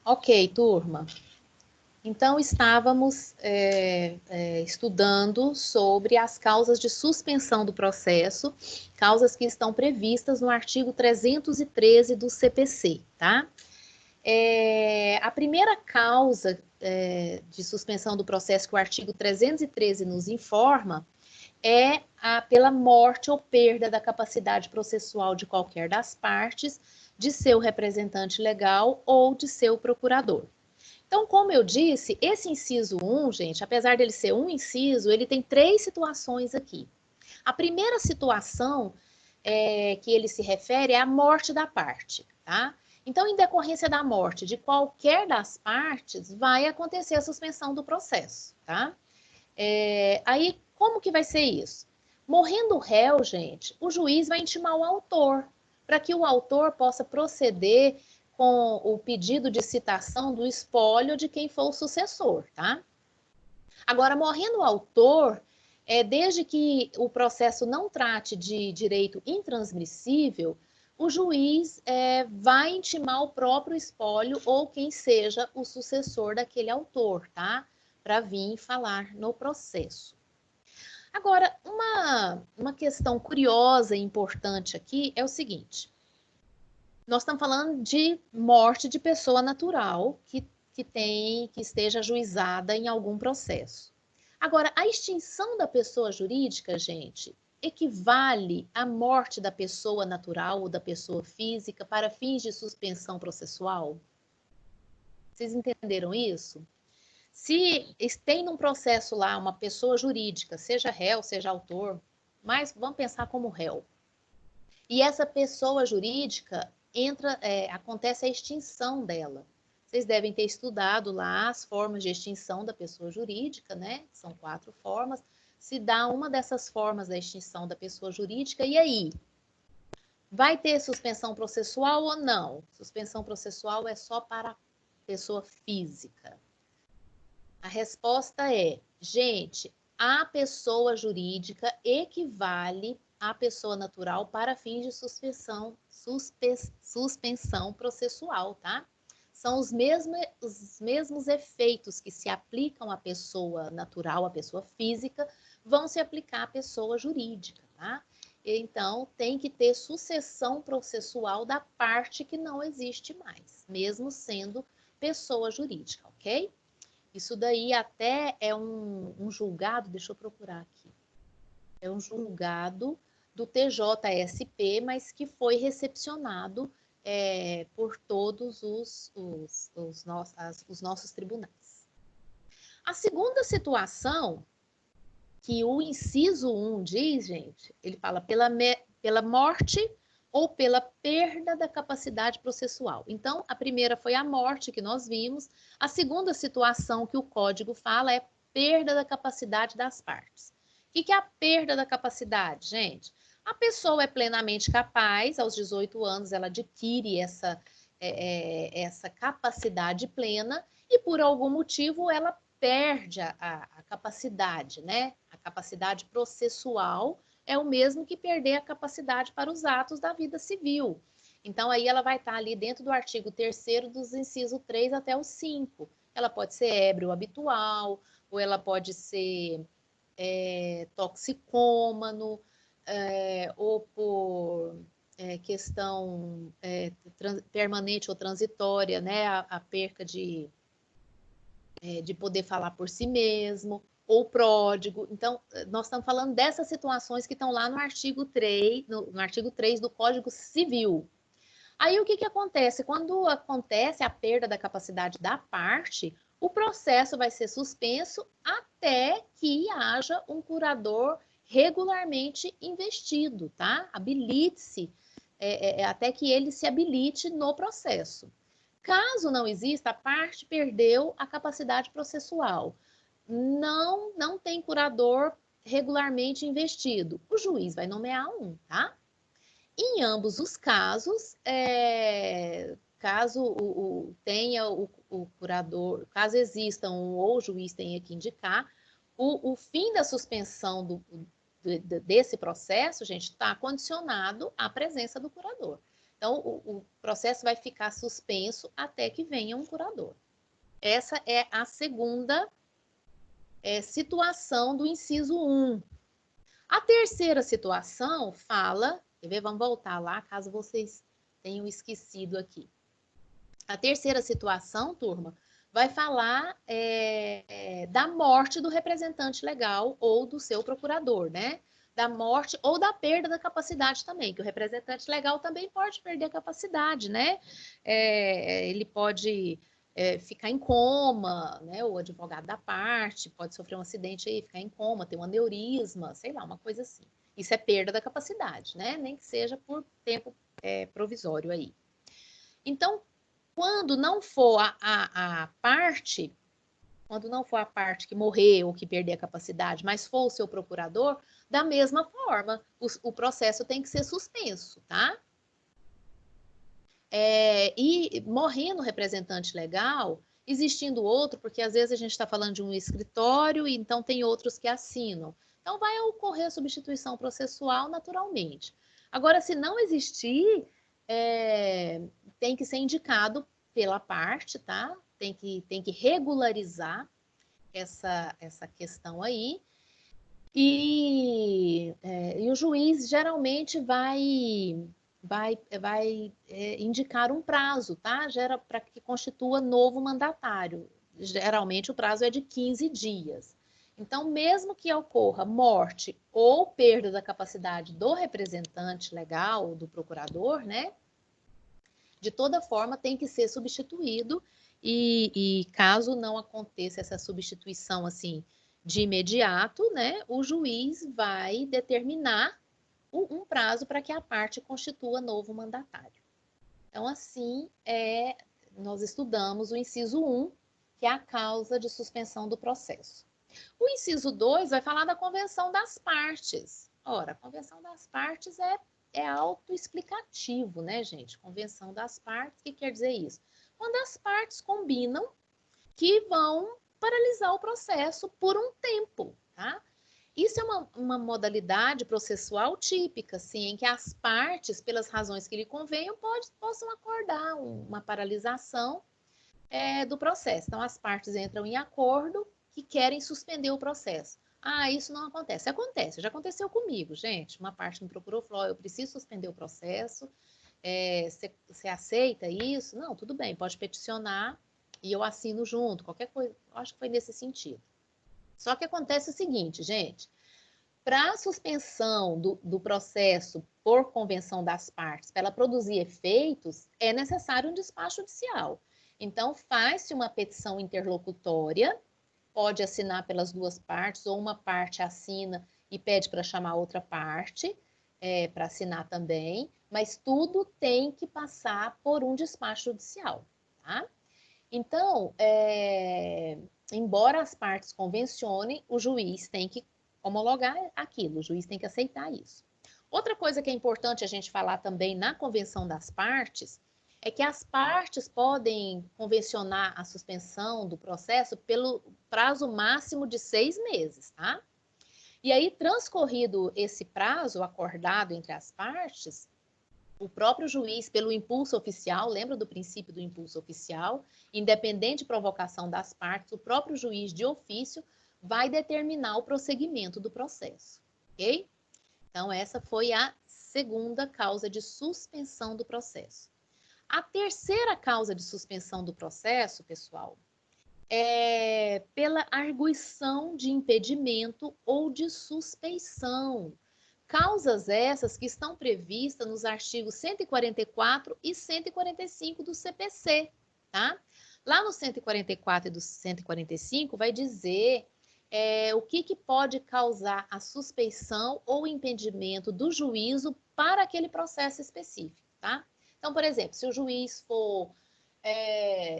Ok, turma. Então, estávamos estudando sobre as causas de suspensão do processo, causas que estão previstas no artigo 313 do CPC, tá? A primeira causa de suspensão do processo que o artigo 313 nos informa é pela morte ou perda da capacidade processual de qualquer das partes, de seu representante legal ou de seu procurador. Então, como eu disse, esse inciso 1, gente, apesar dele ser um inciso, ele tem 3 situações aqui. A primeira situação que ele se refere é a morte da parte, tá? Então, em decorrência da morte de qualquer das partes, vai acontecer a suspensão do processo, tá? Aí, como que vai ser isso? Morrendo o réu, gente, o juiz vai intimar o autor, para que o autor possa proceder com o pedido de citação do espólio de quem for o sucessor, tá? Agora, morrendo o autor, desde que o processo não trate de direito intransmissível, o juiz vai intimar o próprio espólio ou quem seja o sucessor daquele autor, tá? Para vir falar no processo. Agora, uma questão curiosa e importante aqui é o seguinte: nós estamos falando de morte de pessoa natural que esteja ajuizada em algum processo. Agora, a extinção da pessoa jurídica, gente, equivale à morte da pessoa natural ou da pessoa física para fins de suspensão processual? Vocês entenderam isso? Se tem num processo lá uma pessoa jurídica, seja réu, seja autor, mas vamos pensar como réu. E essa pessoa jurídica acontece a extinção dela. Vocês devem ter estudado lá as formas de extinção da pessoa jurídica, né? São 4 formas. Se dá uma dessas formas da extinção da pessoa jurídica, e aí? Vai ter suspensão processual ou não? Suspensão processual é só para a pessoa física. A resposta é, gente, a pessoa jurídica equivale à pessoa natural para fins de suspensão processual, tá? São os mesmos efeitos que se aplicam à pessoa natural, à pessoa física, vão se aplicar à pessoa jurídica, tá? Então, tem que ter sucessão processual da parte que não existe mais, mesmo sendo pessoa jurídica, ok? Isso daí até é um julgado, deixa eu procurar aqui. É um julgado do TJSP, mas que foi recepcionado por todos os nossos tribunais. A segunda situação, que o inciso 1 diz, gente, ele fala pela morte ou pela perda da capacidade processual. Então, a primeira foi a morte, que nós vimos. A segunda situação que o Código fala é perda da capacidade das partes. O que é a perda da capacidade, gente? A pessoa é plenamente capaz, aos 18 anos ela adquire essa capacidade plena e, por algum motivo, ela perde a capacidade, né? A capacidade processual é o mesmo que perder a capacidade para os atos da vida civil. Então, aí ela vai estar ali dentro do artigo 3º dos incisos 3 até o 5. Ela pode ser ébrio habitual, ou ela pode ser toxicômano, ou por questão permanente ou transitória, né? A perca de poder falar por si mesmo, ou pródigo. Então, nós estamos falando dessas situações que estão lá no artigo 3, no artigo 3 do Código Civil. Aí, o que acontece? Quando acontece a perda da capacidade da parte, o processo vai ser suspenso até que haja um curador regularmente investido, tá? Habilite-se, até que ele se habilite no processo. Caso não exista, a parte perdeu a capacidade processual. Não tem curador regularmente investido. O juiz vai nomear um, tá? Em ambos os casos, caso tenha o curador, caso exista ou o juiz tenha que indicar, o fim da suspensão desse processo, gente, está condicionado à presença do curador. Então, o processo vai ficar suspenso até que venha um curador. Essa é a segunda situação do inciso 1. A terceira situação fala, quer ver? Vamos voltar lá, caso vocês tenham esquecido aqui. A terceira situação, turma, vai falar da morte do representante legal ou do seu procurador, né? Da morte ou da perda da capacidade também, que o representante legal também pode perder a capacidade, né? Ele pode ficar em coma, né? O advogado da parte pode sofrer um acidente e ficar em coma, ter um aneurisma, sei lá, uma coisa assim. Isso é perda da capacidade, né? Nem que seja por tempo provisório aí. Então, quando não for a parte, quando não for a parte que morreu ou que perder a capacidade, mas for o seu procurador, da mesma forma, o processo tem que ser suspenso, tá? E morrendo o representante legal, existindo outro, porque às vezes a gente está falando de um escritório, e então tem outros que assinam. Então vai ocorrer a substituição processual naturalmente. Agora, se não existir, tem que ser indicado pela parte, tá? Tem que regularizar essa questão aí. E o juiz geralmente vai indicar um prazo, tá? Para que constitua novo mandatário. Geralmente o prazo é de 15 dias. Então, mesmo que ocorra morte ou perda da capacidade do representante legal, do procurador, né? De toda forma, tem que ser substituído e caso não aconteça essa substituição assim de imediato, né? O juiz vai determinar um prazo para que a parte constitua novo mandatário. Então, assim, nós estudamos o inciso 1, que é a causa de suspensão do processo. O inciso 2 vai falar da convenção das partes. Ora, a convenção das partes é autoexplicativo, né, gente? Convenção das partes, o que quer dizer isso? Quando as partes combinam que vão paralisar o processo por um tempo, tá? Isso é uma modalidade processual típica, assim, em que as partes, pelas razões que lhe convenham, possam acordar uma paralisação do processo. Então, as partes entram em acordo que querem suspender o processo. Ah, isso não acontece. Acontece, já aconteceu comigo, gente. Uma parte me procurou e falou: eu preciso suspender o processo. Você aceita isso? Não, tudo bem, pode peticionar e eu assino junto, qualquer coisa. Acho que foi nesse sentido. Só que acontece o seguinte, gente, para a suspensão do processo por convenção das partes, para ela produzir efeitos, é necessário um despacho judicial. Então, faz-se uma petição interlocutória, pode assinar pelas duas partes, ou uma parte assina e pede para chamar outra parte, para assinar também, mas tudo tem que passar por um despacho judicial, tá? Então, embora as partes convencionem, o juiz tem que homologar aquilo, o juiz tem que aceitar isso. Outra coisa que é importante a gente falar também na convenção das partes é que as partes podem convencionar a suspensão do processo pelo prazo máximo de 6 meses, tá? E aí, transcorrido esse prazo acordado entre as partes, o próprio juiz, pelo impulso oficial, lembra do princípio do impulso oficial, independente de provocação das partes, o próprio juiz de ofício vai determinar o prosseguimento do processo, ok? Então, essa foi a segunda causa de suspensão do processo. A terceira causa de suspensão do processo, pessoal, é pela arguição de impedimento ou de suspeição. Causas essas que estão previstas nos artigos 144 e 145 do CPC, tá? Lá no 144 e do 145 vai dizer o que pode causar a suspeição ou impedimento do juízo para aquele processo específico, tá? Então, por exemplo, se o juiz for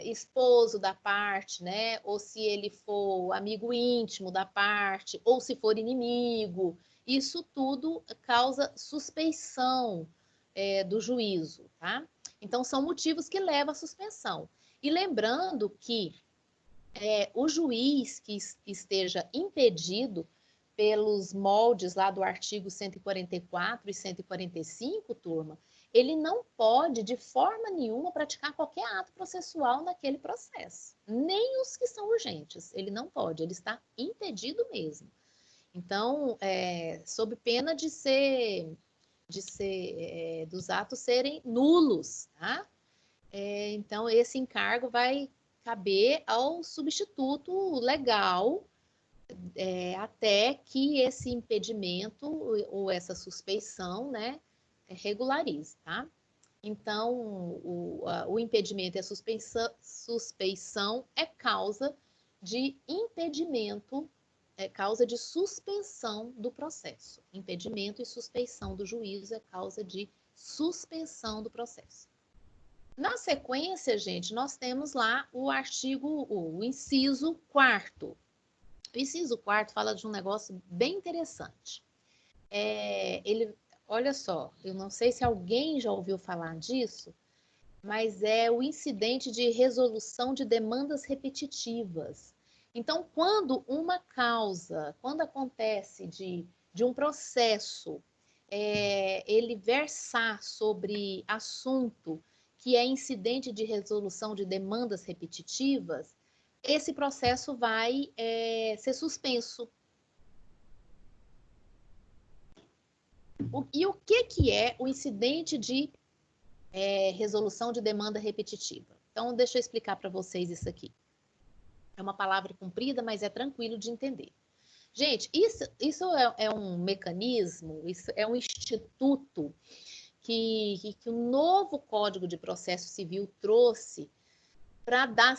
esposo da parte, né? Ou se ele for amigo íntimo da parte, ou se for inimigo, isso tudo causa suspeição do juízo, tá? Então, são motivos que levam à suspensão. E lembrando que o juiz que esteja impedido pelos moldes lá do artigo 144 e 145, turma, ele não pode, de forma nenhuma, praticar qualquer ato processual naquele processo. Nem os que são urgentes. Ele não pode, ele está impedido mesmo. Então, sob pena dos atos serem nulos, tá? Então, esse encargo vai caber ao substituto legal, até que esse impedimento ou essa suspeição, né, regularize, tá? Então, o impedimento e a suspeição é causa de impedimento, é causa de suspensão do processo. Impedimento e suspeição do juízo é causa de suspensão do processo. Na sequência, gente, nós temos lá o inciso 4º. O inciso 4º fala de um negócio bem interessante. Olha só, eu não sei se alguém já ouviu falar disso, mas é o incidente de resolução de demandas repetitivas. Então, quando acontece de um processo, ele versar sobre assunto que é incidente de resolução de demandas repetitivas, esse processo vai ser suspenso. E o que é o incidente de resolução de demanda repetitiva? Então, deixa eu explicar para vocês isso aqui. É uma palavra comprida, mas é tranquilo de entender. Gente, isso é um mecanismo, isso é um instituto que o novo Código de Processo Civil trouxe para dar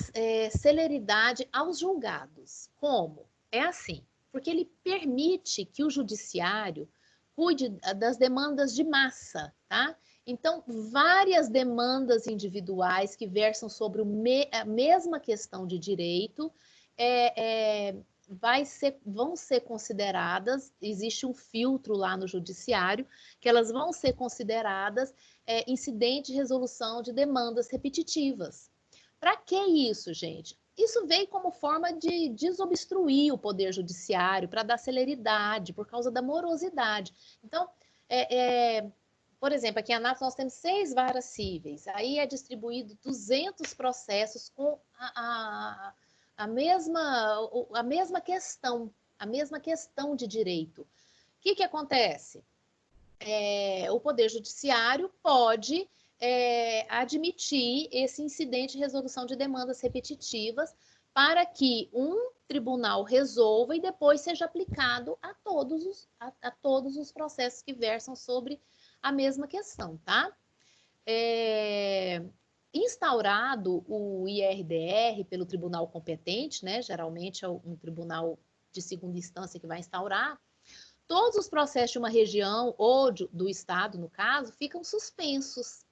celeridade aos julgados. Como? É assim, porque ele permite que o judiciário cuide das demandas de massa, tá? Então, várias demandas individuais que versam sobre a mesma questão de direito vão ser consideradas, existe um filtro lá no judiciário, que elas vão ser consideradas incidente de resolução de demandas repetitivas. Para que isso, gente? Isso veio como forma de desobstruir o poder judiciário, para dar celeridade, por causa da morosidade. Então, por exemplo, aqui em Anápolis nós temos 6 varas cíveis, aí é distribuído 200 processos com a mesma questão de direito. O que acontece? O Poder Judiciário pode admitir esse incidente de resolução de demandas repetitivas para que um tribunal resolva e depois seja aplicado a todos os processos que versam sobre a mesma questão, tá? Instaurado o IRDR pelo tribunal competente, né? Geralmente é um tribunal de segunda instância que vai instaurar, todos os processos de uma região ou do estado, no caso, ficam suspensos.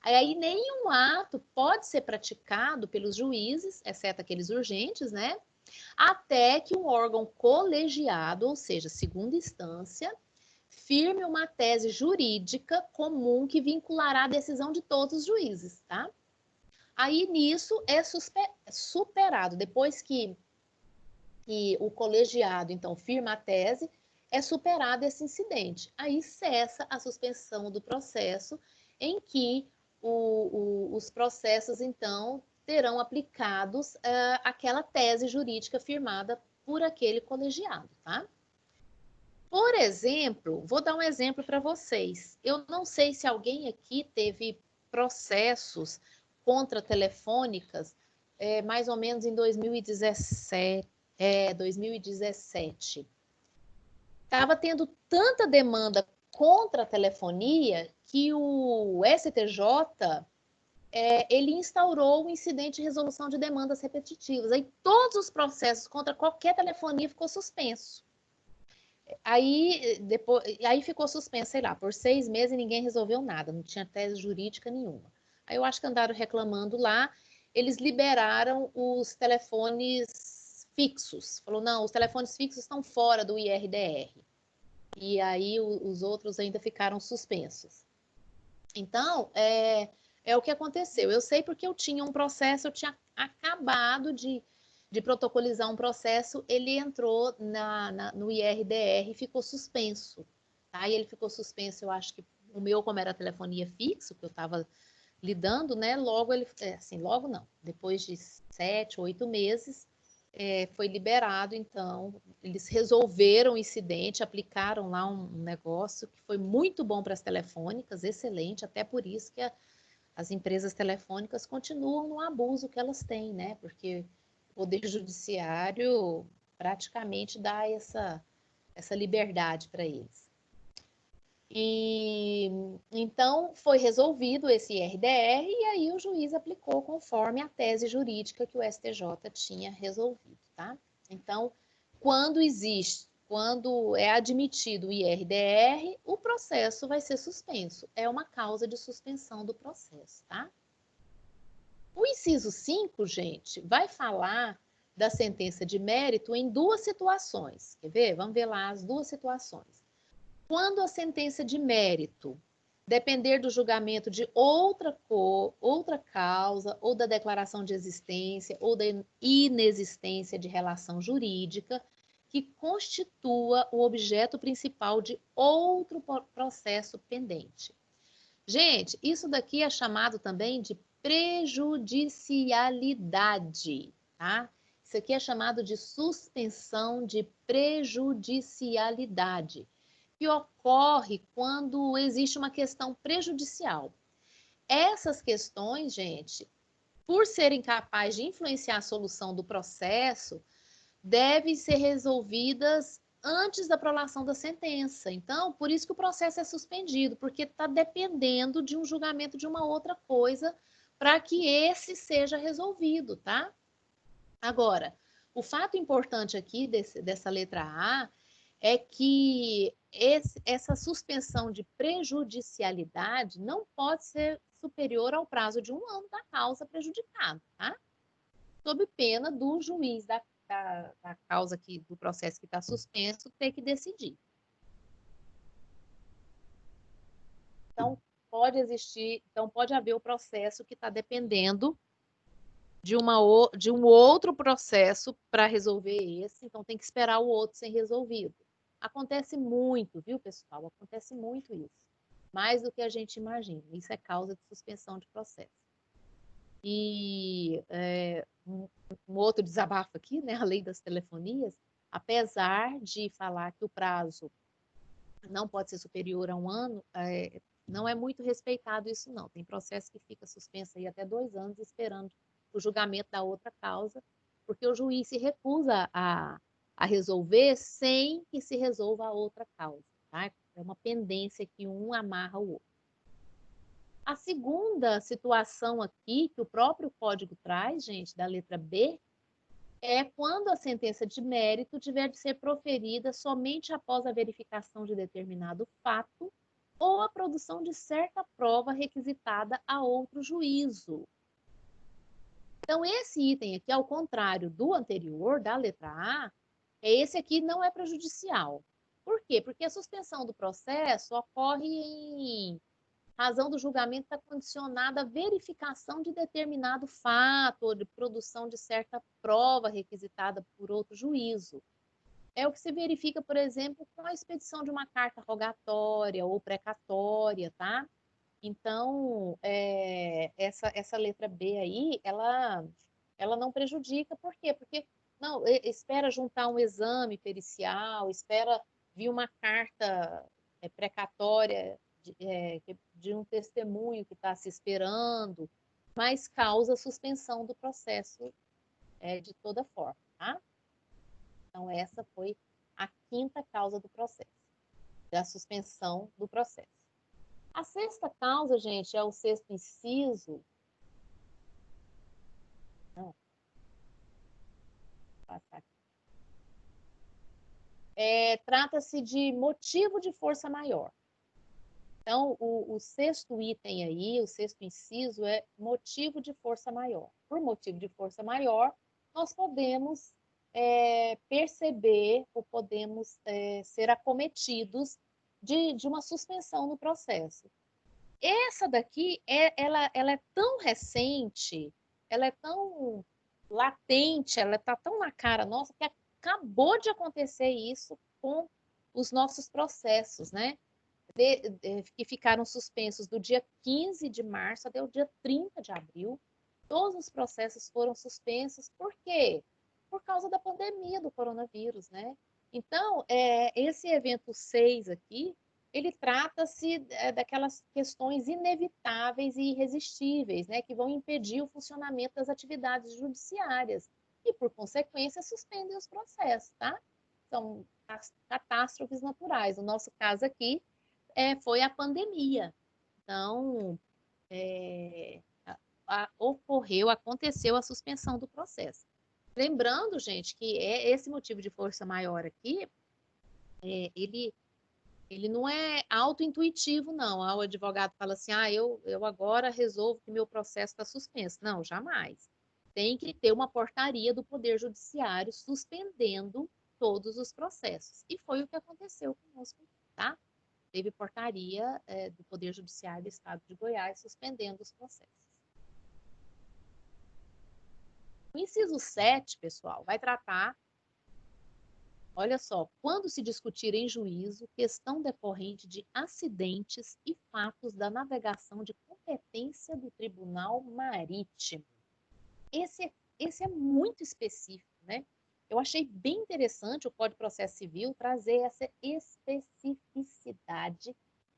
Aí nenhum ato pode ser praticado pelos juízes, exceto aqueles urgentes, né? Até que um órgão colegiado, ou seja, segunda instância, firme uma tese jurídica comum que vinculará a decisão de todos os juízes, tá? Aí nisso é superado. Depois que o colegiado, então, firma a tese, é superado esse incidente. Aí cessa a suspensão do processo, em que os processos, então, terão aplicados aquela tese jurídica firmada por aquele colegiado, tá? Por exemplo, vou dar um exemplo para vocês. Eu não sei se alguém aqui teve processos contra telefônicas mais ou menos em 2017. 2017. Estava tendo tanta demanda contra a telefonia que o STJ ele instaurou o incidente de resolução de demandas repetitivas. Aí todos os processos contra qualquer telefonia ficou suspenso. Aí ficou suspenso, sei lá, por 6 meses e ninguém resolveu nada, não tinha tese jurídica nenhuma. Aí eu acho que andaram reclamando lá, eles liberaram os telefones fixos. Falou, não, os telefones fixos estão fora do IRDR. E aí os outros ainda ficaram suspensos. Então, é o que aconteceu. Eu sei porque eu tinha um processo, eu tinha acabado de protocolizar um processo, ele entrou no IRDR e ficou suspenso. Tá? E ele ficou suspenso, eu acho que O meu, como era telefonia fixa, que eu estava lidando, né? Logo ele, assim, logo não. Depois de 7, 8 meses, foi liberado. Então, eles resolveram o incidente, aplicaram lá um negócio que foi muito bom para as telefônicas, excelente. Até por isso que as empresas telefônicas continuam no abuso que elas têm, né? Porque o Poder Judiciário praticamente dá essa liberdade para eles. E então foi resolvido esse IRDR e aí o juiz aplicou conforme a tese jurídica que o STJ tinha resolvido, tá? Então, quando é admitido o IRDR, o processo vai ser suspenso. É uma causa de suspensão do processo, tá? O inciso 5, gente, vai falar da sentença de mérito em duas situações. Quer ver? Vamos ver lá as duas situações. Quando a sentença de mérito depender do julgamento de outra causa, ou da declaração de existência, ou da inexistência de relação jurídica, que constitua o objeto principal de outro processo pendente. Gente, isso daqui é chamado também de prejudicialidade, tá? Isso aqui é chamado de suspensão de prejudicialidade, que ocorre quando existe uma questão prejudicial. Essas questões, gente, por serem capazes de influenciar a solução do processo, devem ser resolvidas antes da prolação da sentença. Então, por isso que o processo é suspendido, porque está dependendo de um julgamento de uma outra coisa para que esse seja resolvido, tá? Agora, o fato importante aqui dessa letra A é que essa suspensão de prejudicialidade não pode ser superior ao prazo de 1 ano da causa prejudicada, tá? Sob pena do juiz da causa do processo que está suspenso ter que decidir. Então, pode haver o processo que está dependendo de um outro processo para resolver esse, então tem que esperar o outro ser resolvido. Acontece muito, viu, pessoal? Acontece muito isso. Mais do que a gente imagina. Isso é causa de suspensão de processo. E um outro desabafo aqui, né? A lei das telefonias, apesar de falar que o prazo não pode ser superior a 1 ano, não é muito respeitado isso, não. Tem processo que fica suspenso aí até 2 anos esperando o julgamento da outra causa, porque o juiz se recusa a resolver sem que se resolva a outra causa, tá? É uma pendência que um amarra o outro. A segunda situação aqui, que o próprio código traz, gente, da letra B, é quando a sentença de mérito tiver de ser proferida somente após a verificação de determinado fato ou a produção de certa prova requisitada a outro juízo. Então, esse item aqui, ao contrário do anterior, da letra A, esse aqui não é prejudicial. Por quê? Porque a suspensão do processo ocorre em razão do julgamento estar condicionada à verificação de determinado fato ou de produção de certa prova requisitada por outro juízo. É o que se verifica, por exemplo, com a expedição de uma carta rogatória ou precatória, tá? Então, essa letra B aí, ela não prejudica, por quê? Porque não, espera juntar um exame pericial, espera vir uma carta precatória de um testemunho que está se esperando, mas causa suspensão do processo de toda forma, tá? Então, essa foi a quinta causa do processo, da suspensão do processo. A sexta causa, gente, é o sexto inciso. Não. Trata-se de motivo de força maior. Então, o sexto item aí, o sexto inciso, é motivo de força maior. Por motivo de força maior, nós podemos perceber ou podemos ser acometidos de uma suspensão no processo. Essa daqui, ela é tão recente, ela é tão latente, ela está tão na cara nossa, que acabou de acontecer isso com os nossos processos, né? que ficaram suspensos do dia 15 de março até o dia 30 de abril. Todos os processos foram suspensos. Por quê? Por causa da pandemia do coronavírus, né? Então, esse evento 6 aqui, ele trata-se daquelas questões inevitáveis e irresistíveis, né, que vão impedir o funcionamento das atividades judiciárias e, por consequência, suspendem os processos, tá? São as catástrofes naturais. No nosso caso aqui, foi a pandemia. Então, aconteceu a suspensão do processo. Lembrando, gente, que esse motivo de força maior aqui, ele não é auto-intuitivo, não. O advogado fala assim, eu agora resolvo que meu processo está suspenso. Não, jamais. Tem que ter uma portaria do Poder Judiciário suspendendo todos os processos. E foi o que aconteceu conosco, tá? Teve portaria do Poder Judiciário do Estado de Goiás suspendendo os processos. O inciso 7, pessoal, vai tratar, olha só, quando se discutir em juízo questão decorrente de acidentes e fatos da navegação de competência do Tribunal Marítimo. Esse é muito específico, né? Eu achei bem interessante o Código de Processo Civil trazer essa especificidade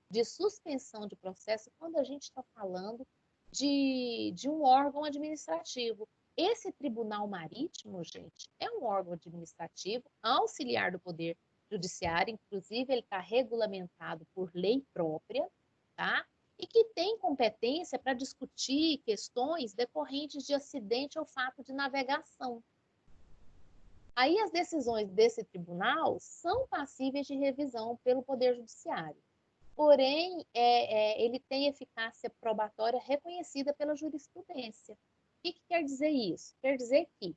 de suspensão de processo quando a gente está falando de um órgão administrativo. Esse Tribunal Marítimo, gente, é um órgão administrativo auxiliar do Poder Judiciário, inclusive ele está regulamentado por lei própria, tá? E que tem competência para discutir questões decorrentes de acidente ou fato de navegação. Aí as decisões desse tribunal são passíveis de revisão pelo Poder Judiciário. Porém, ele tem eficácia probatória reconhecida pela jurisprudência. O que quer dizer isso? Quer dizer que,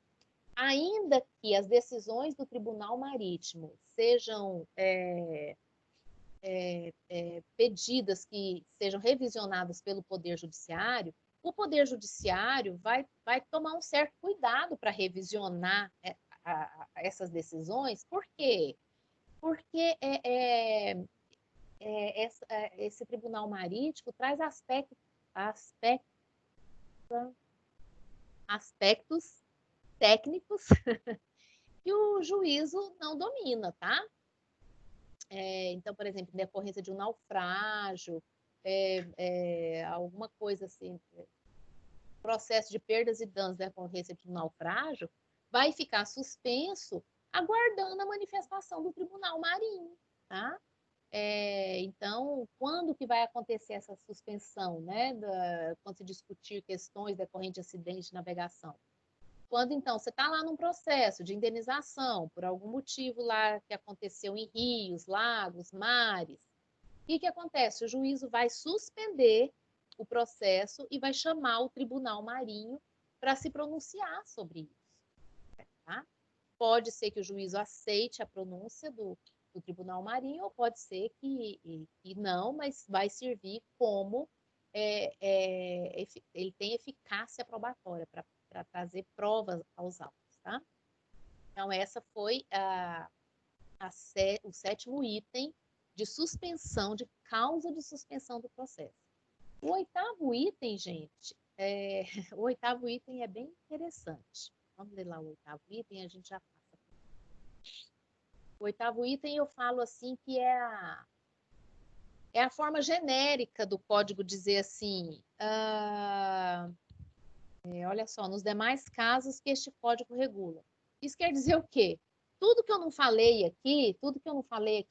ainda que as decisões do Tribunal Marítimo sejam pedidas que sejam revisionadas pelo Poder Judiciário, o Poder Judiciário vai tomar um certo cuidado para revisionar essas decisões. Por quê? Porque esse Tribunal Marítimo traz aspectos técnicos que o juízo não domina, tá? Então, por exemplo, em decorrência de um naufrágio, alguma coisa assim, processo de perdas e danos em decorrência de um naufrágio, vai ficar suspenso aguardando a manifestação do Tribunal Marinho, tá? Então, quando que vai acontecer essa suspensão, né? Quando se discutir questões decorrentes de acidente de navegação? Quando, então, você está lá num processo de indenização por algum motivo lá que aconteceu em rios, lagos, mares, o que acontece? O juízo vai suspender o processo e vai chamar o Tribunal Marinho para se pronunciar sobre isso, tá? Pode ser que o juízo aceite a pronúncia do Tribunal Marinho, ou pode ser que não, mas vai servir como ele tem eficácia probatória para trazer provas aos autos, tá? Então, essa foi o 7º item de suspensão, de causa de suspensão do processo. O 8º item, gente, o 8º item é bem interessante. Vamos ler lá o 8º item, a gente já passa. O 8º item eu falo assim que é a forma genérica do código dizer assim, olha só, nos demais casos que este código regula. Isso quer dizer o quê? Tudo que eu não falei aqui,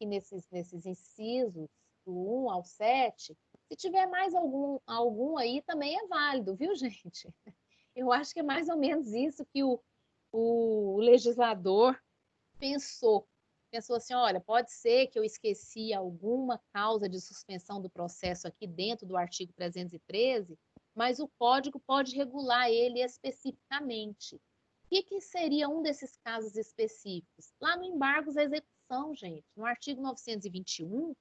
nesses incisos, do 1 ao 7, se tiver mais algum aí, também é válido, viu, gente? Eu acho que é mais ou menos isso que o legislador pensou. Pensou assim, olha, pode ser que eu esqueci alguma causa de suspensão do processo aqui dentro do artigo 313, mas o código pode regular ele especificamente. O que seria um desses casos específicos? Lá no embargos à execução, gente, no artigo 921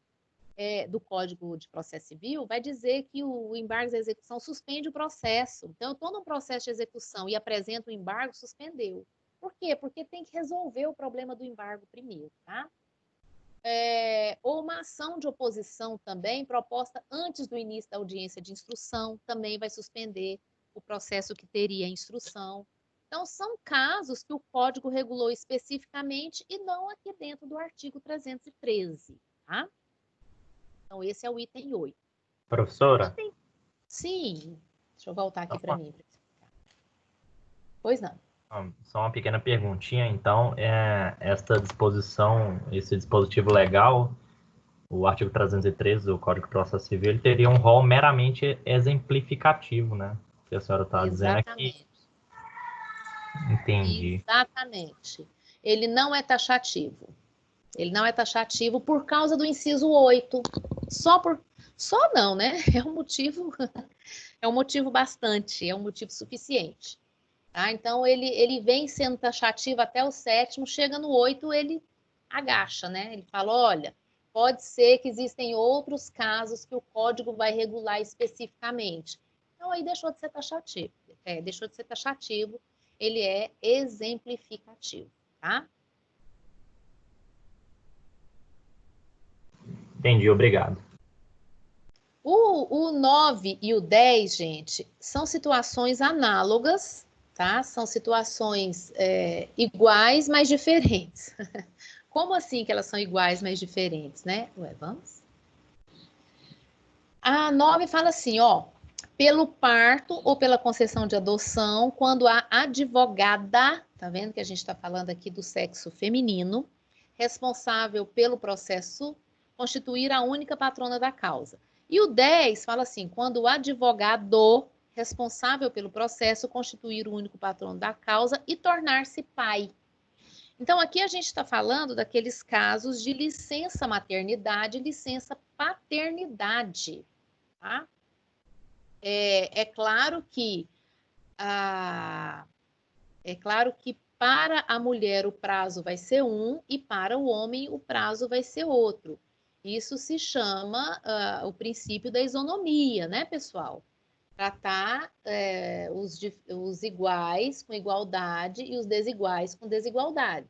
do Código de Processo Civil, vai dizer que o embargo à execução suspende o processo. Então, eu estou num processo de execução e apresento o embargo, suspendeu. Por quê? Porque tem que resolver o problema do embargo primeiro, tá? ou uma ação de oposição também, proposta antes do início da audiência de instrução, também vai suspender o processo que teria a instrução. Então, são casos que o Código regulou especificamente e não aqui dentro do artigo 313, tá? Então, esse é o item 8. Professora? Sim. Deixa eu voltar aqui para mim. Pois não. Só uma pequena perguntinha, então, esta disposição, esse dispositivo legal, o artigo 313 do Código de Processo Civil, ele teria um rol meramente exemplificativo, né? Que a senhora está dizendo aqui. Entendi. Exatamente. Ele não é taxativo. Ele não é taxativo por causa do inciso 8. Só não, né? É um motivo bastante, é um motivo suficiente. Tá? Então, ele vem sendo taxativo até o 7º, chega no 8, ele agacha, né? Ele fala, olha, pode ser que existem outros casos que o código vai regular especificamente. Então, aí deixou de ser taxativo. Deixou de ser taxativo, ele é exemplificativo, tá? Entendi, obrigado. O 9 e o 10, gente, são situações análogas, tá? São situações iguais, mas diferentes. Como assim que elas são iguais, mas diferentes, né? Ué, vamos? A 9 fala assim, ó, pelo parto ou pela concessão de adoção, quando a advogada, tá vendo que a gente está falando aqui do sexo feminino, responsável pelo processo, constituir a única patrona da causa. E o 10 fala assim, quando o advogado responsável pelo processo constituir o único patrono da causa e tornar-se pai. Então, aqui a gente está falando daqueles casos de licença maternidade e licença paternidade, tá? É claro que para a mulher o prazo vai ser um e para o homem o prazo vai ser outro. Isso se chama o princípio da isonomia, né, pessoal? Tratar os iguais com igualdade e os desiguais com desigualdade.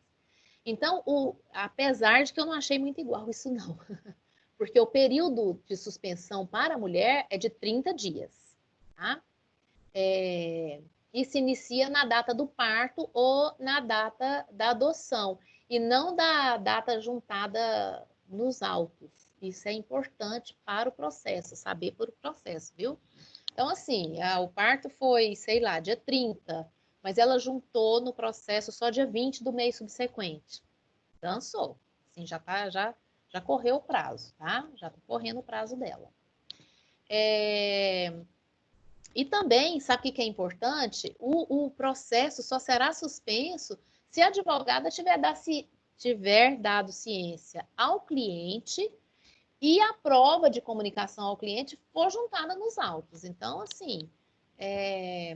Então, apesar de que eu não achei muito igual isso, não. Porque o período de suspensão para a mulher é de 30 dias, tá? E se inicia na data do parto ou na data da adoção, e não da data juntada nos autos. Isso é importante para o processo, saber por o processo, viu? Então, assim, o parto foi, sei lá, dia 30, mas ela juntou no processo só dia 20 do mês subsequente. Dançou. Assim, já correu o prazo, tá? Já está correndo o prazo dela. E também, sabe o que é importante? O processo só será suspenso se a advogada tiver dado ciência ao cliente e a prova de comunicação ao cliente for juntada nos autos. Então, assim, é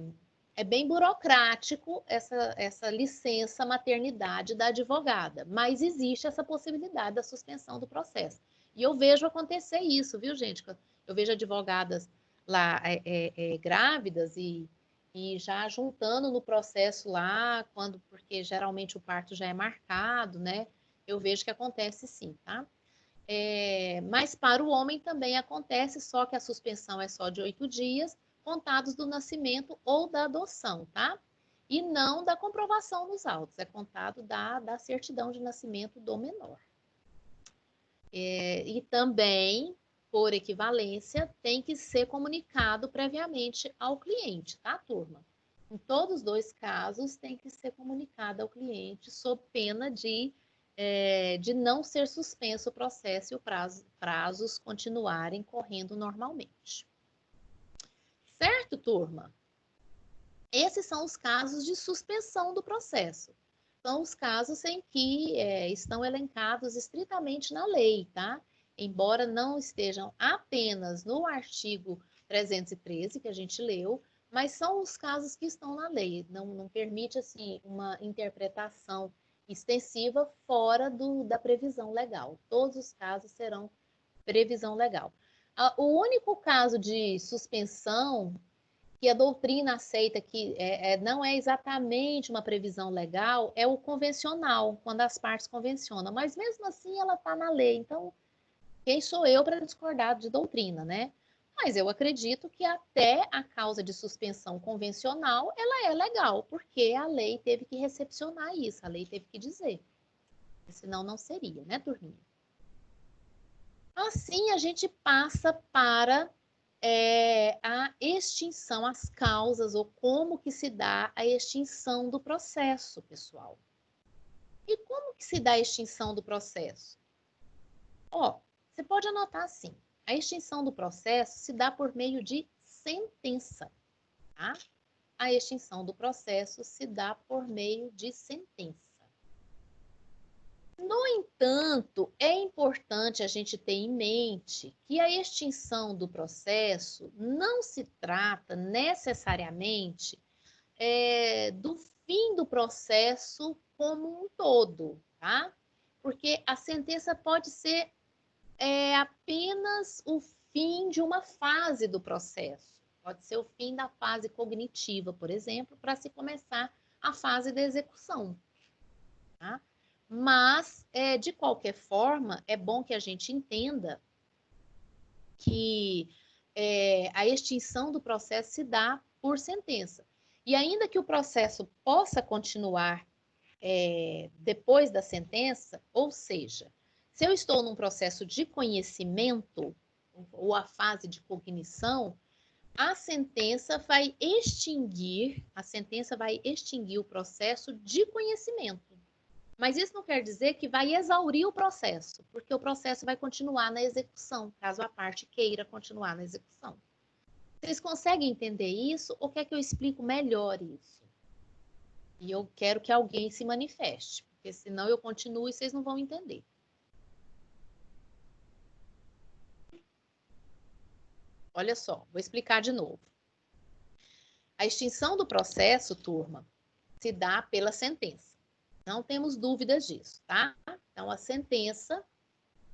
bem burocrático essa licença maternidade da advogada, mas existe essa possibilidade da suspensão do processo. E eu vejo acontecer isso, viu, gente? Eu vejo advogadas lá grávidas e já juntando no processo lá, porque geralmente o parto já é marcado, né? Eu vejo que acontece sim, tá? Mas para o homem também acontece, só que a suspensão é só de 8 dias, contados do nascimento ou da adoção, tá? E não da comprovação nos autos, é contado da certidão de nascimento do menor. E também, por equivalência, tem que ser comunicado previamente ao cliente, tá, turma? Em todos os dois casos, tem que ser comunicado ao cliente sob pena de não ser suspenso o processo e os prazos continuarem correndo normalmente. Certo, turma? Esses são os casos de suspensão do processo. São os casos em que estão elencados estritamente na lei, tá? Embora não estejam apenas no artigo 313, que a gente leu, mas são os casos que estão na lei. Não permite, assim, uma interpretação extensiva fora da previsão legal. Todos os casos serão previsão legal. O único caso de suspensão que a doutrina aceita que não é exatamente uma previsão legal, é o convencional, quando as partes convencionam. Mas mesmo assim ela está na lei. Então, quem sou eu para discordar de doutrina, né? Mas eu acredito que até a causa de suspensão convencional, ela é legal, porque a lei teve que recepcionar isso, a lei teve que dizer. Senão não seria, né, turminha? Assim a gente passa para a extinção, as causas, ou como que se dá a extinção do processo, pessoal. E como que se dá a extinção do processo? Ó, você pode anotar assim, a extinção do processo se dá por meio de sentença, tá? A extinção do processo se dá por meio de sentença. No entanto, é importante a gente ter em mente que a extinção do processo não se trata necessariamente do fim do processo como um todo, tá? Porque a sentença pode ser apenas o fim de uma fase do processo. Pode ser o fim da fase cognitiva, por exemplo, para se começar a fase da execução, tá? Mas, de qualquer forma, é bom que a gente entenda que a extinção do processo se dá por sentença. E ainda que o processo possa continuar depois da sentença, ou seja, se eu estou num processo de conhecimento, ou a fase de cognição, a sentença vai extinguir o processo de conhecimento. Mas isso não quer dizer que vai exaurir o processo, porque o processo vai continuar na execução, caso a parte queira continuar na execução. Vocês conseguem entender isso ou quer que eu explique melhor isso? E eu quero que alguém se manifeste, porque senão eu continuo e vocês não vão entender. Olha só, vou explicar de novo. A extinção do processo, turma, se dá pela sentença. Não temos dúvidas disso, tá? Então, a sentença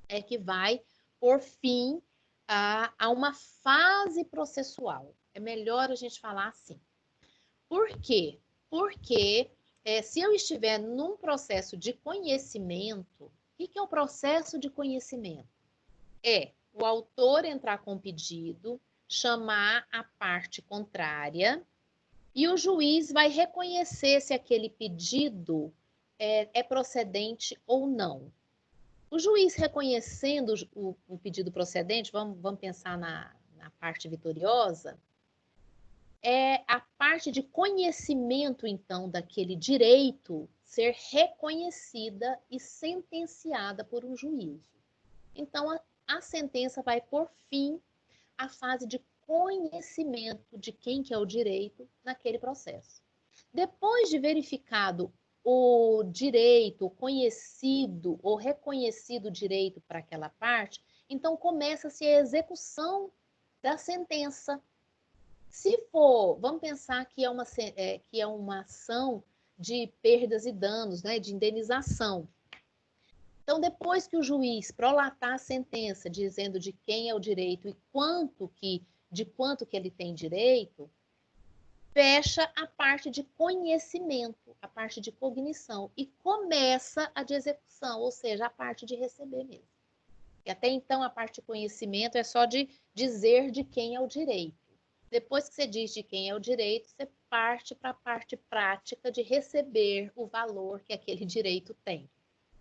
é que vai por fim a uma fase processual. É melhor a gente falar assim. Por quê? Porque se eu estiver num processo de conhecimento, o que é o processo de conhecimento? É o autor entrar com pedido, chamar a parte contrária e o juiz vai reconhecer se aquele pedido é procedente ou não. O juiz reconhecendo o pedido procedente, vamos pensar na parte vitoriosa, é a parte de conhecimento, então, daquele direito ser reconhecida e sentenciada por um juízo. Então, a sentença vai por fim à fase de conhecimento de quem que é o direito naquele processo. Depois de verificado o direito, o conhecido ou reconhecido direito para aquela parte, então começa-se a execução da sentença. Se for, vamos pensar que é uma ação de perdas e danos, né, de indenização. Então, depois que o juiz prolatar a sentença dizendo de quem é o direito e de quanto que ele tem direito, fecha a parte de conhecimento, a parte de cognição, e começa a de execução, ou seja, a parte de receber mesmo. E até então a parte de conhecimento é só de dizer de quem é o direito. Depois que você diz de quem é o direito, você parte para a parte prática de receber o valor que aquele direito tem.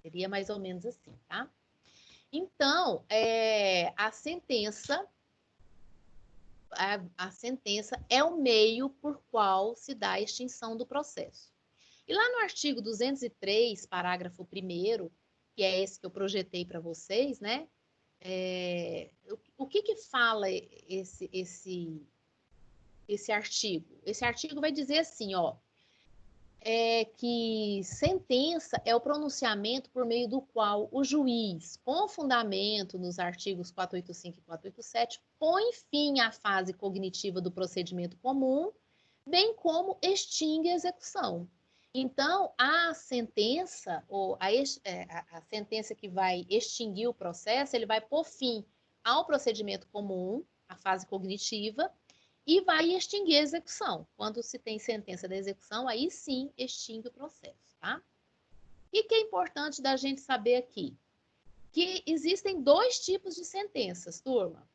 Seria mais ou menos assim, tá? Então, a sentença é o meio por qual se dá a extinção do processo. E lá no artigo 203, parágrafo 1º, que é esse que eu projetei para vocês, né? O que fala esse artigo? Esse artigo vai dizer assim, ó, que sentença é o pronunciamento por meio do qual o juiz, com fundamento nos artigos 485 e 487, põe fim à fase cognitiva do procedimento comum, bem como extingue a execução. Então, a sentença, ou a sentença que vai extinguir o processo, ele vai pôr fim ao procedimento comum, a fase cognitiva, e vai extinguir a execução. Quando se tem sentença da execução, aí sim extingue o processo, tá? O que é importante da gente saber aqui? Que existem dois tipos de sentenças, turma.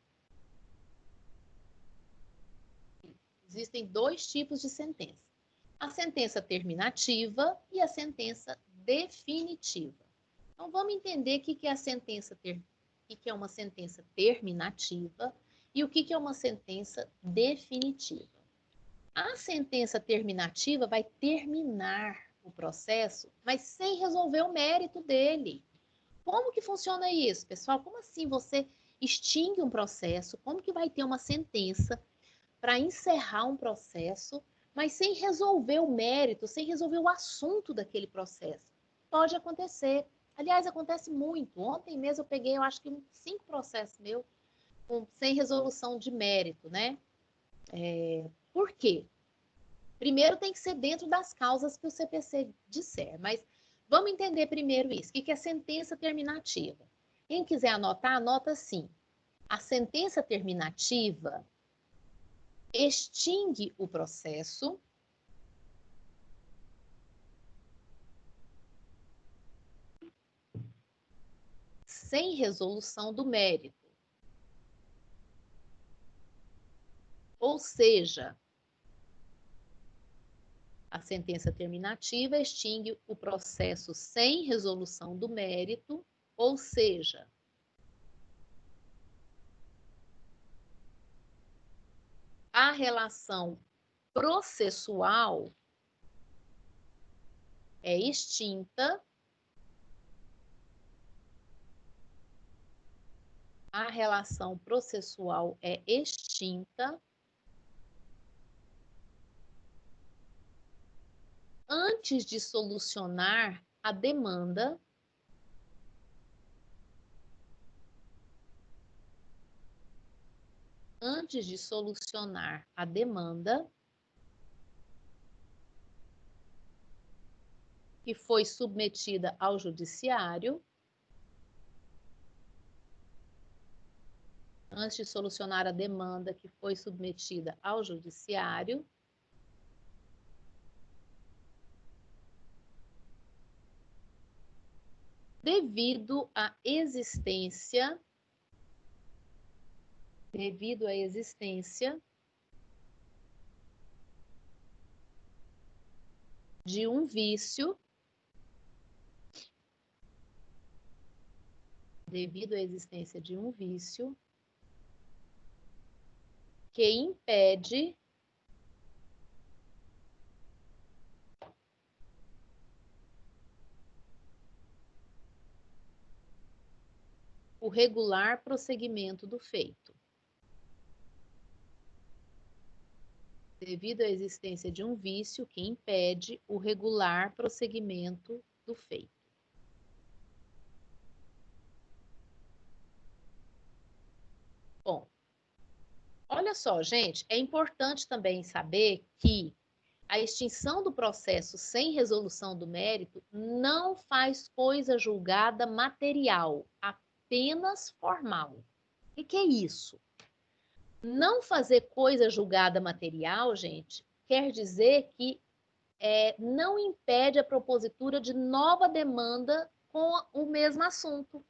Existem dois tipos de sentença. A sentença terminativa e a sentença definitiva. Então, vamos entender o que é a sentença o que é uma sentença terminativa e o que é uma sentença definitiva. A sentença terminativa vai terminar o processo, mas sem resolver o mérito dele. Como que funciona isso, pessoal? Como assim você extingue um processo? Como que vai ter uma sentença para encerrar um processo, mas sem resolver o mérito, sem resolver o assunto daquele processo? Pode acontecer. Aliás, acontece muito. Ontem mesmo eu peguei, eu acho que 5 processos meus sem resolução de mérito, né? Por quê? Primeiro tem que ser dentro das causas que o CPC disser, mas vamos entender primeiro isso. O que é sentença terminativa? Quem quiser anotar, anota assim. A sentença terminativa extingue o processo sem resolução do mérito. Ou seja, a sentença terminativa extingue o processo sem resolução do mérito, ou seja, a relação processual é extinta, a relação processual é extinta antes de solucionar a demanda que foi submetida ao judiciário, antes de solucionar a demanda que foi submetida ao judiciário, devido à existência de um vício, que impede o regular prosseguimento do feito. Devido à existência de um vício que impede o regular prosseguimento do feito. Bom, olha só, gente, é importante também saber que a extinção do processo sem resolução do mérito não faz coisa julgada material, apenas formal. O que é isso? Não fazer coisa julgada material, gente, quer dizer que não impede a propositura de nova demanda com o mesmo assunto.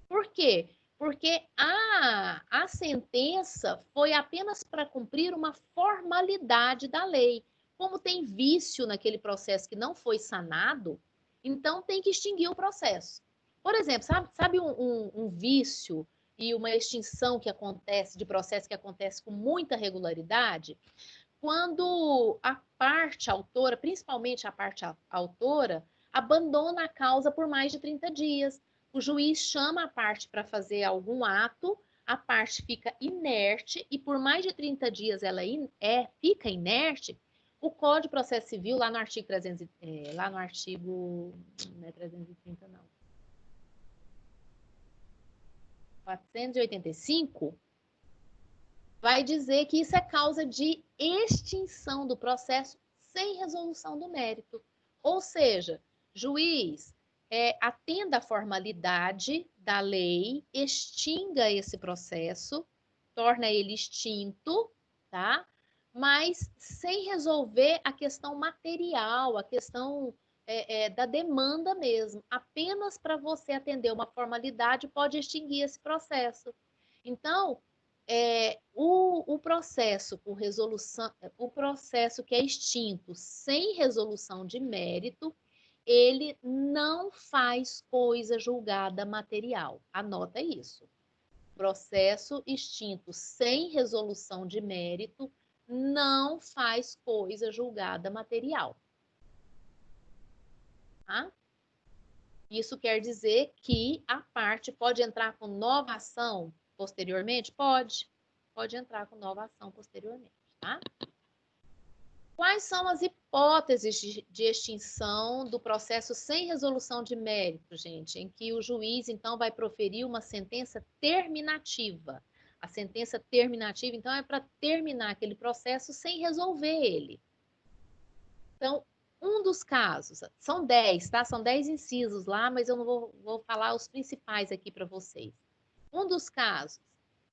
Por quê? Porque a sentença foi apenas para cumprir uma formalidade da lei. Como tem vício naquele processo que não foi sanado, então tem que extinguir o processo. Por exemplo, sabe um vício e uma extinção que acontece, de processo que acontece com muita regularidade? Quando a parte autora, principalmente a parte autora, abandona a causa por mais de 30 dias. O juiz chama a parte para fazer algum ato, a parte fica inerte e por mais de 30 dias ela fica inerte. O Código de Processo Civil, lá no artigo 300, lá no artigo, não é 330 não, 485, vai dizer que isso é causa de extinção do processo sem resolução do mérito. Ou seja, juiz, atenda à formalidade da lei, extinga esse processo, torna ele extinto tá? Mas sem resolver a questão material, a questão da demanda mesmo. Apenas para você atender uma formalidade pode extinguir esse processo. Então, o processo por resolução, o processo que é extinto sem resolução de mérito, ele não faz coisa julgada material. Anota isso. Processo extinto sem resolução de mérito não faz coisa julgada material. Tá? Isso quer dizer que a parte pode entrar com nova ação posteriormente? Pode. Pode entrar com nova ação posteriormente, tá? Quais são as hipóteses de extinção do processo sem resolução de mérito, gente? Em que o juiz, então, vai proferir uma sentença terminativa. A sentença terminativa, então, é para terminar aquele processo sem resolver ele. Então, um dos casos, são 10, tá? São 10 incisos lá, mas eu não vou falar os principais aqui para vocês. Um dos casos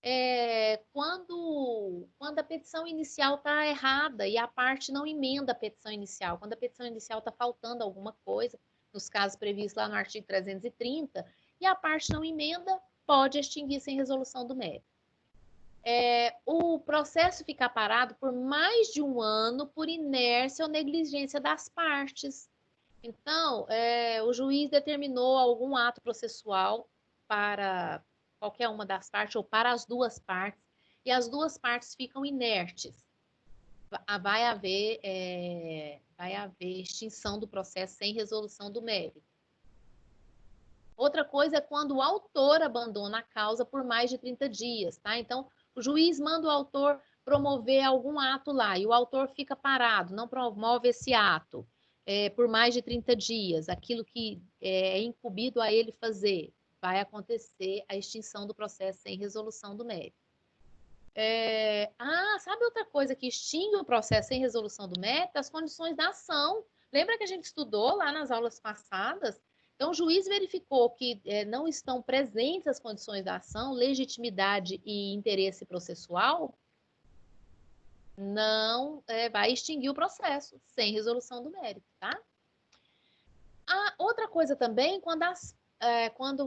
é quando a petição inicial está errada e a parte não emenda a petição inicial. Quando a petição inicial está faltando alguma coisa, nos casos previstos lá no artigo 330, e a parte não emenda, pode extinguir sem resolução do mérito. O processo ficar parado por mais de um ano por inércia ou negligência das partes. Então, o juiz determinou algum ato processual para qualquer uma das partes ou para as duas partes, e as duas partes ficam inertes. Vai haver extinção do processo sem resolução do mérito. Outra coisa é quando o autor abandona a causa por mais de 30 dias, tá? Então, o juiz manda o autor promover algum ato lá e o autor fica parado, não promove esse ato por mais de 30 dias, aquilo que é incumbido a ele fazer, vai acontecer a extinção do processo sem resolução do mérito. Sabe outra coisa que extingue o processo sem resolução do mérito? As condições da ação. Lembra que a gente estudou lá nas aulas passadas? Então, o juiz verificou que não estão presentes as condições da ação, legitimidade e interesse processual, não vai extinguir o processo sem resolução do mérito, tá? Outra coisa também, quando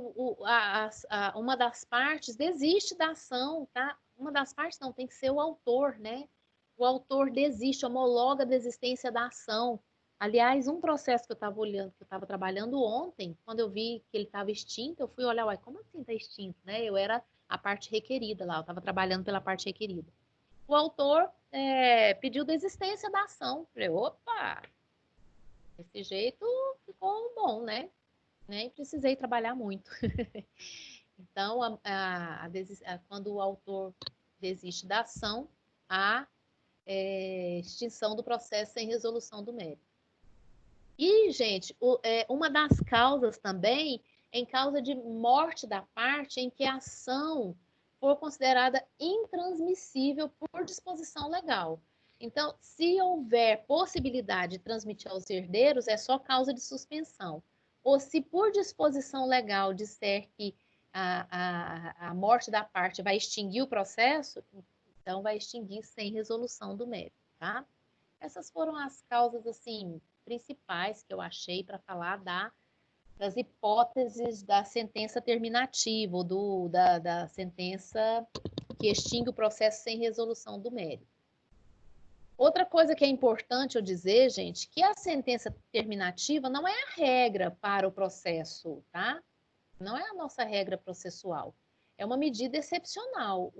uma das partes desiste da ação, tá? Uma das partes não, tem que ser o autor, né? O autor desiste, homologa a desistência da ação. Aliás, um processo que eu estava olhando, que eu estava trabalhando ontem, quando eu vi que ele estava extinto, eu fui olhar, uai, como assim está extinto, né? Eu era a parte requerida lá, eu estava trabalhando pela parte requerida. O autor pediu desistência da ação. Falei, opa, desse jeito ficou bom, né? Nem precisei trabalhar muito. Então, quando o autor desiste da ação, há extinção do processo sem resolução do mérito. E, gente, uma das causas também é em causa de morte da parte em que a ação for considerada intransmissível por disposição legal. Então, se houver possibilidade de transmitir aos herdeiros, é só causa de suspensão. Ou se por disposição legal disser que a morte da parte vai extinguir o processo, então vai extinguir sem resolução do mérito, tá? Essas foram as causas, assim, principais que eu achei para falar das hipóteses da sentença terminativa, ou da sentença que extingue o processo sem resolução do mérito. Outra coisa que é importante eu dizer, gente, que a sentença terminativa não é a regra para o processo, tá? Não é a nossa regra processual. É uma medida excepcional.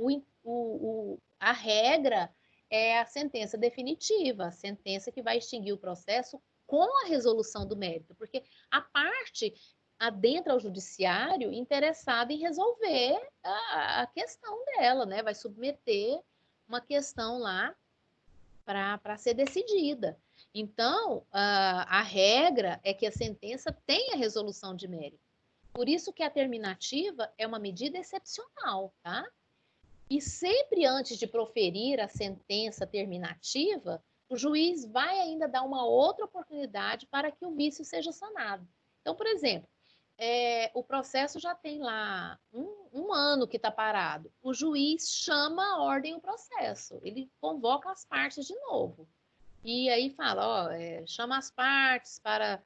A regra é a sentença definitiva, a sentença que vai extinguir o processo com a resolução do mérito, porque a parte adentra ao judiciário interessada em resolver a questão dela, né? Vai submeter uma questão lá para ser decidida. Então, a regra é que a sentença tenha resolução de mérito. Por isso que a terminativa é uma medida excepcional, tá? E sempre antes de proferir a sentença terminativa, o juiz vai ainda dar uma outra oportunidade para que o vício seja sanado. Então, por exemplo, o processo já tem lá um ano que está parado. O juiz chama a ordem o processo, ele convoca as partes de novo. E aí fala, ó, chama as partes para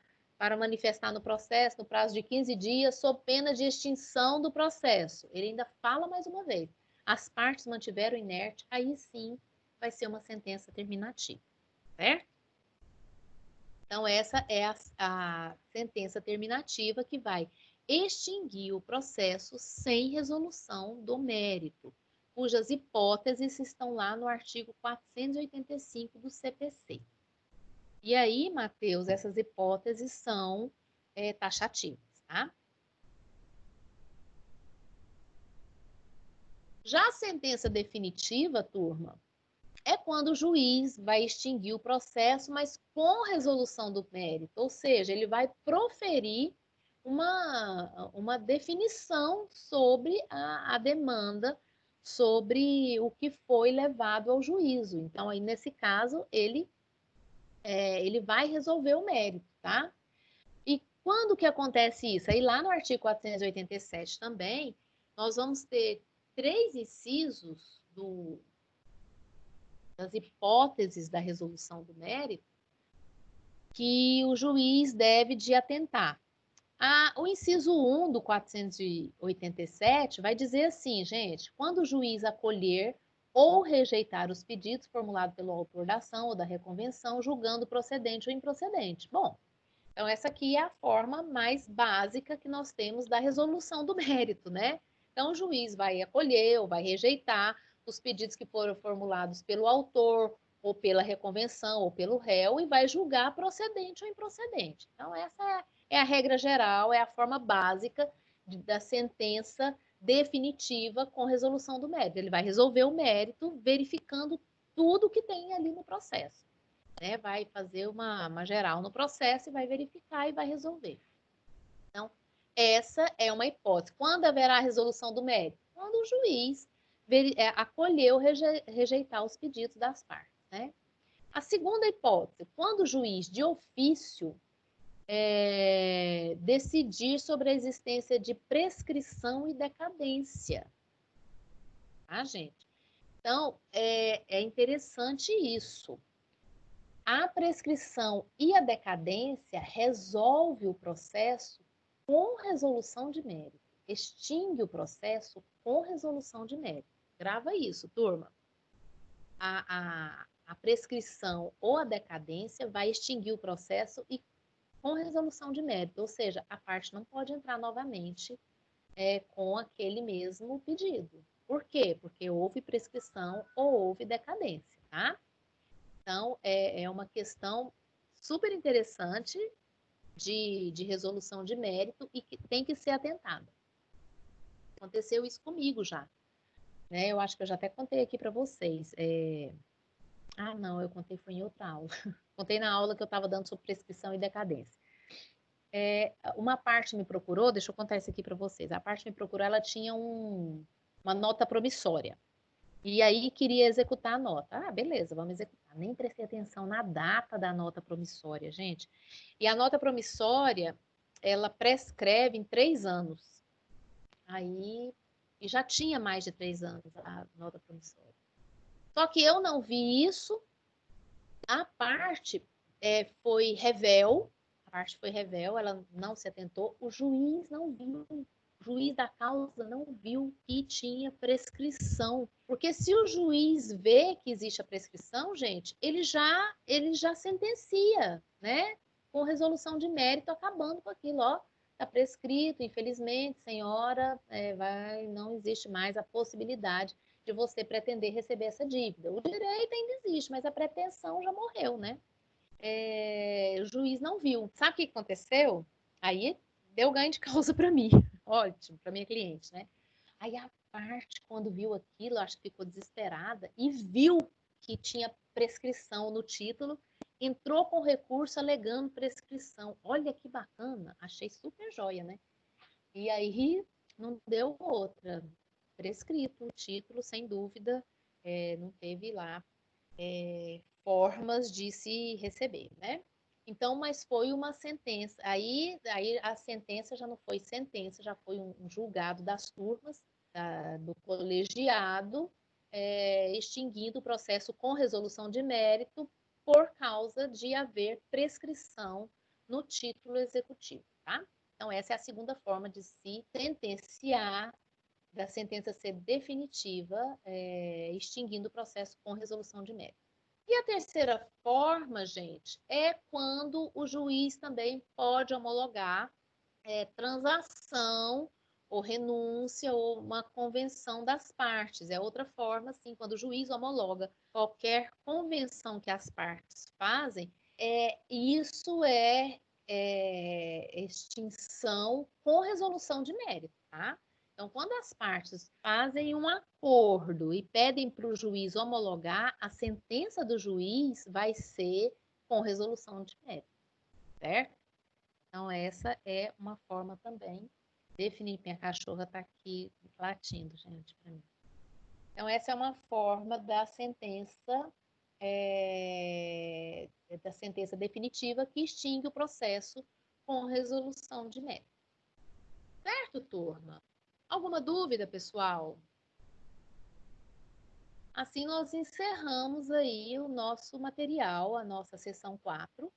manifestar no processo no prazo de 15 dias, sob pena de extinção do processo. Ele ainda fala mais uma vez. As partes mantiveram inerte, aí sim vai ser uma sentença terminativa, certo? Então, essa é a sentença terminativa que vai extinguir o processo sem resolução do mérito, cujas hipóteses estão lá no artigo 485 do CPC. E aí, Matheus, essas hipóteses são taxativas, tá? Já a sentença definitiva, turma, é quando o juiz vai extinguir o processo, mas com resolução do mérito, ou seja, ele vai proferir uma definição sobre a demanda, sobre o que foi levado ao juízo. Então, aí, nesse caso, ele vai resolver o mérito, tá? E quando que acontece isso? Aí lá no artigo 487 também, nós vamos ter 3 incisos das hipóteses da resolução do mérito que o juiz deve de atentar. O inciso 1 do 487 vai dizer assim, gente, quando o juiz acolher ou rejeitar os pedidos formulados pelo autor da ação ou da reconvenção, julgando procedente ou improcedente. Bom, então essa aqui é a forma mais básica que nós temos da resolução do mérito, né? Então o juiz vai acolher ou vai rejeitar os pedidos que foram formulados pelo autor, ou pela reconvenção, ou pelo réu, e vai julgar procedente ou improcedente. Então essa é a regra geral, é a forma básica da sentença definitiva com resolução do mérito. Ele vai resolver o mérito verificando tudo que tem ali no processo. Né? Vai fazer uma geral no processo e vai verificar e vai resolver. Então, essa é uma hipótese. Quando haverá a resolução do mérito? Quando o juiz acolher ou rejeitar os pedidos das partes. Né? A segunda hipótese, quando o juiz de ofício decidir sobre a existência de prescrição e decadência. Tá, gente? Então, é interessante isso. A prescrição e a decadência resolve o processo com resolução de mérito. Extingue o processo com resolução de mérito. Grava isso, turma. A prescrição ou a decadência vai extinguir o processo e com resolução de mérito, ou seja, a parte não pode entrar novamente com aquele mesmo pedido. Por quê? Porque houve prescrição ou houve decadência, tá? Então, é uma questão super interessante de resolução de mérito e que tem que ser atentada. Aconteceu isso comigo já. Né? Eu acho que eu já até contei aqui para vocês. Não, eu contei foi em outra aula. Contei na aula que eu estava dando sobre prescrição e decadência. Uma parte me procurou, deixa eu contar isso aqui para vocês. A parte me procurou, ela tinha uma nota promissória. E aí queria executar a nota. Beleza, vamos executar. Nem prestei atenção na data da nota promissória, gente. E a nota promissória, ela prescreve em 3 anos. E já tinha mais de 3 anos a nota promissória. Só que eu não vi isso. A parte foi revel, ela não se atentou, o juiz não viu, o juiz da causa não viu que tinha prescrição. Porque se o juiz vê que existe a prescrição, gente, ele já sentencia, né? Com resolução de mérito, acabando com aquilo, ó. Está prescrito, infelizmente, senhora, não existe mais a possibilidade de você pretender receber essa dívida. O direito ainda existe, mas a pretensão já morreu, né? O juiz não viu. Sabe o que aconteceu? Aí deu ganho de causa para mim. Ótimo, para minha cliente, né? Aí a parte, quando viu aquilo, acho que ficou desesperada e viu que tinha prescrição no título, entrou com recurso alegando prescrição. Olha que bacana, achei super joia, né? E aí não deu outra. Prescrito o título, sem dúvida, não teve lá formas de se receber, né? Então, mas foi uma sentença. Aí a sentença já não foi sentença, já foi um julgado das turmas, do colegiado, extinguindo o processo com resolução de mérito por causa de haver prescrição no título executivo, tá? Então, essa é a segunda forma de se sentenciar, da sentença ser definitiva, extinguindo o processo com resolução de mérito. E a terceira forma, gente, é quando o juiz também pode homologar transação ou renúncia ou uma convenção das partes. É outra forma, assim, quando o juiz homologa qualquer convenção que as partes fazem, isso é extinção com resolução de mérito, tá? Então, quando as partes fazem um acordo e pedem para o juiz homologar, a sentença do juiz vai ser com resolução de mérito, certo? Então, essa é uma forma também. Definir, minha cachorra está aqui latindo, gente, para mim. Então, essa é uma forma da sentença definitiva que extingue o processo com resolução de mérito. Certo, turma? Alguma dúvida, pessoal? Assim, nós encerramos aí o nosso material, a nossa sessão 4.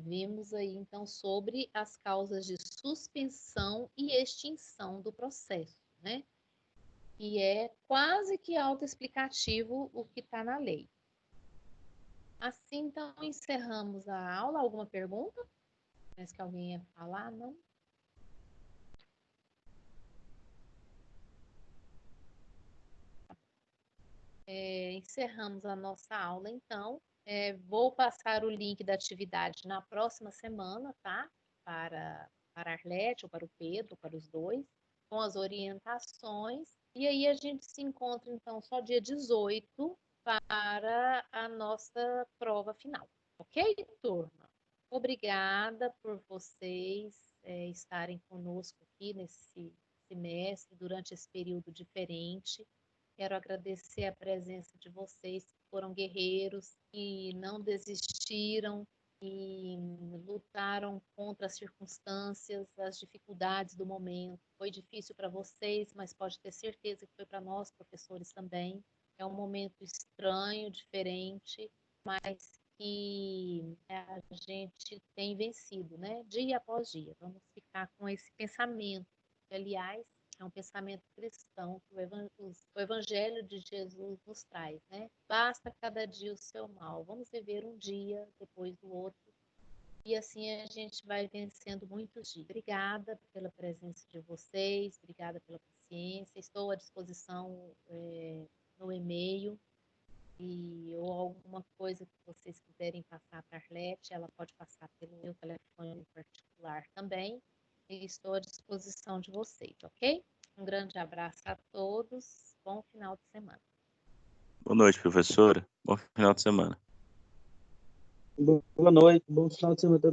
Vimos aí, então, sobre as causas de suspensão e extinção do processo, né? E é quase que autoexplicativo o que está na lei. Assim, então, encerramos a aula. Alguma pergunta? Parece que alguém ia falar, não? Encerramos a nossa aula, então. Vou passar o link da atividade na próxima semana, tá? Para a Arlete, ou para o Pedro, ou para os dois, com as orientações. E aí a gente se encontra, então, só dia 18 para a nossa prova final. Ok, turma? Obrigada por vocês estarem conosco aqui nesse semestre, durante esse período diferente. Quero agradecer a presença de vocês, que foram guerreiros, que não desistiram e lutaram contra as circunstâncias, as dificuldades do momento. Foi difícil para vocês, mas pode ter certeza que foi para nós, professores, também. É um momento estranho, diferente, mas que a gente tem vencido, né? Dia após dia. Vamos ficar com esse pensamento, que, aliás, é um pensamento cristão que o Evangelho de Jesus nos traz, né? Basta cada dia o seu mal. Vamos viver um dia depois do outro. E assim a gente vai vencendo muitos dias. Obrigada pela presença de vocês, obrigada pela paciência. Estou à disposição no e-mail. Ou alguma coisa que vocês quiserem passar para a Arlete, ela pode passar pelo meu telefone particular também. E estou à disposição de vocês, ok? Um grande abraço a todos. Bom final de semana. Boa noite, professora. Bom final de semana. Boa noite, bom final de semana.